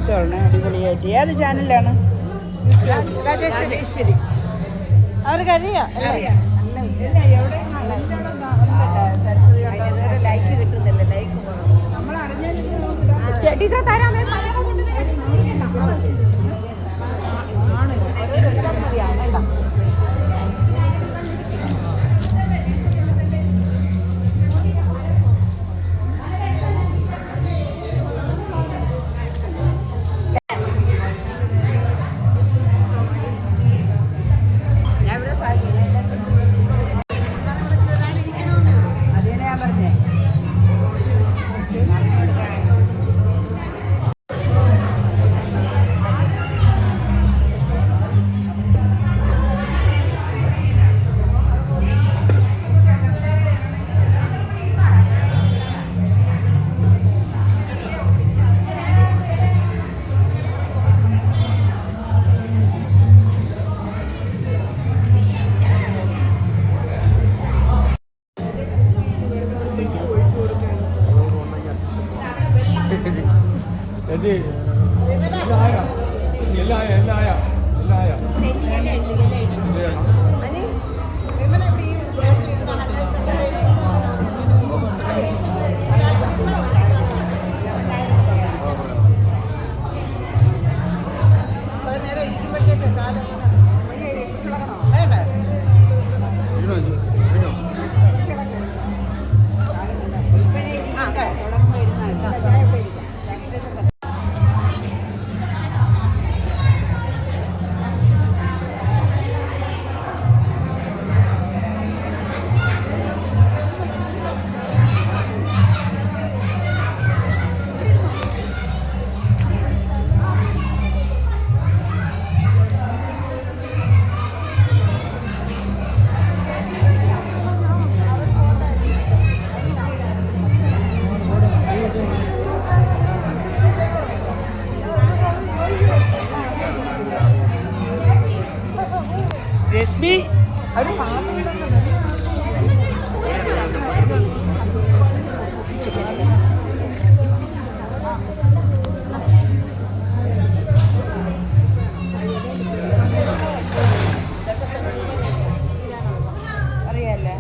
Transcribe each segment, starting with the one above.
എടുത്തോളണേ അടിപൊളിയായിട്ട്. ഏത് ചാനലാണ്? രാജേശ്വരി. അവർക്ക് അറിയാം. ലൈക്ക് കിട്ടുന്നില്ല. ലൈക്ക് നമ്മൾ അറിഞ്ഞ ടീച്ചർ തരാമേ. രശ്മി അറിയാല്ലേ?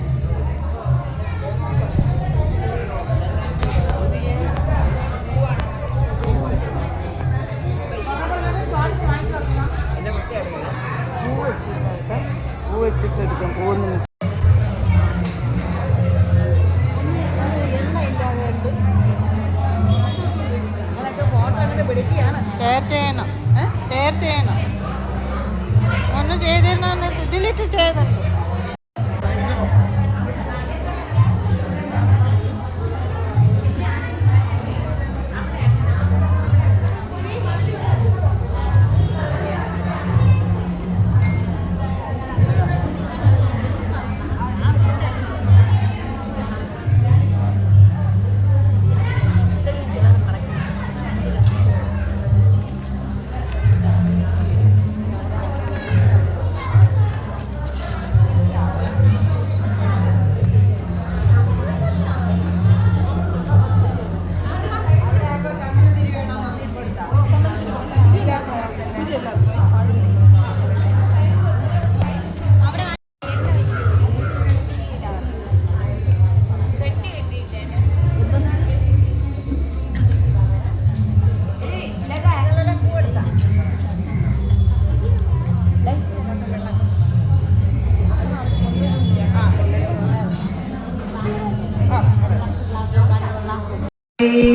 പൂ വെച്ചിട്ട് എടുക്കാം. പോകുന്നു ഷെയർ ചെയ്യണം. ഷെയർ ചെയ്യണം. ഒന്ന് ചെയ്തിരുന്ന ഡിലീറ്റ് ചെയ്തിട്ടുണ്ട്.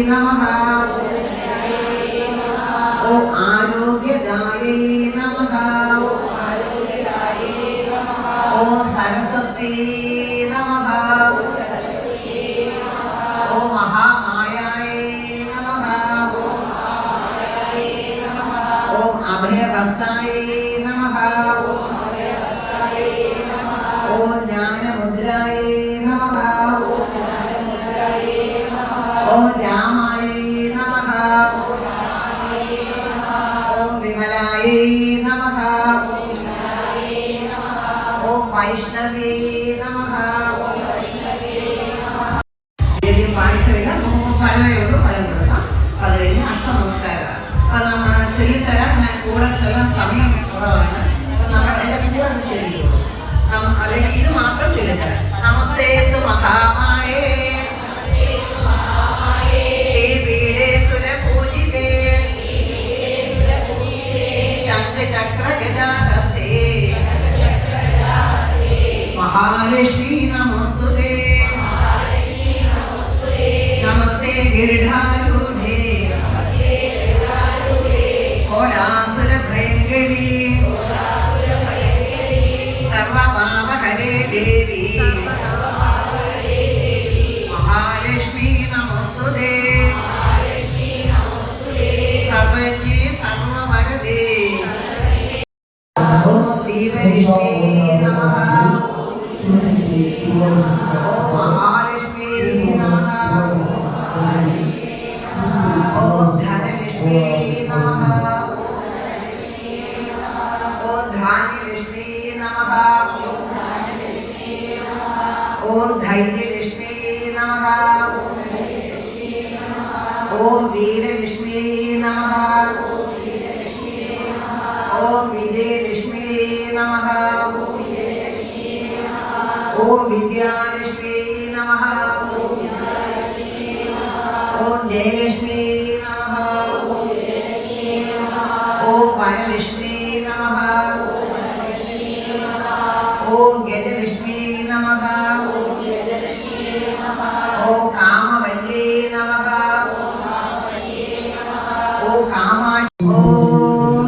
नमः ओ आरोग्यदाये नमः ओ सरस्वती नमः ओ महामायाये नमः ओ अभयहस्ताये नमः ओ ज्ञानमुद्राये नमः ओ रामाय नमः ओ विमलाय नमः ओ वैष्णवे नमः यदि पायसमिല്ല നമുക്ക് പഴമേ ഉള്ളൂ പഴം കൊടുക്കാം. അത് കഴിഞ്ഞ് അഷ്ട നമസ്കാരം. നമസ്തേസ്തു മഹാമായേ ശ്രീപീഠേ സുരപൂജിതേ ശംഖചക്രഗദാഹസ്തേ മഹാലക്ഷ്മീ നമോസ്തുതേ നമസ്തേ ഗിരിധാരൂഢേ കോലാസുരഭയങ്കരീ സർവപാപഹരേ ദേവി മഹാലക്ഷ്മീ നമോസ്തുതേ സർവജ്ഞേ സർവവരദേ ഓം ദീപലക്ഷ്മീ നമഃ ഓം മഹാലക്ഷ്മീ നമഃ ഓം ധനലക്ഷ്മീ നമഃ ഓം ധാന്യലക്ഷ്മീ നമഃ ഓം ധൈര്യലക്ഷ്മീ നമഃ ഓം വീരലക്ഷ്മീ നമഃ ഓം വിജയലക്ഷ്മീ നമഃ ഓം വിദ്യാലക്ഷ്മീ നമഃ ഓം ജയലക്ഷ്മീ നമഃ ഓം വരലക്ഷ്മീ നമഃ ഓം ഗജലക്ഷ്മീ നമഃ ഓം കാമവല്യേ നമഃ ഓം കാമാക്ഷി ഓം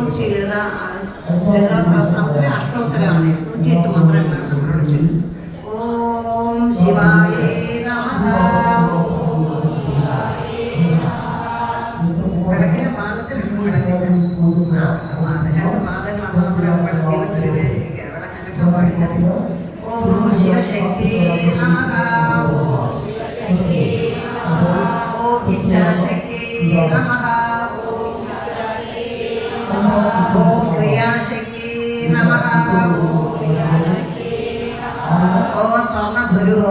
സഹസ്രത്തിലെ അഷ്ടോത്തരമാണ് 108 മന്ത്രങ്ങളാണ് നമ്മളോട് ചൊല്ലുന്നത്. ഓം ശിവായേ നമഃ വിളക്കിന്റെ പാദത്തിൽ രണ്ട് പാദങ്ങളാണ് നമ്മുടെ ദിവസം വേണ്ടിയിരിക്കുക വിളക്കിന്റെ പാടിക്കുന്നത്. ഓം ശിവശക്തി നമഃ ഓം ഇച്ഛാശക്തി നമഃ ഓം ക്രിയാശക്തി നമഃ ഓം സ്വർണ്ണസ്വരൂപ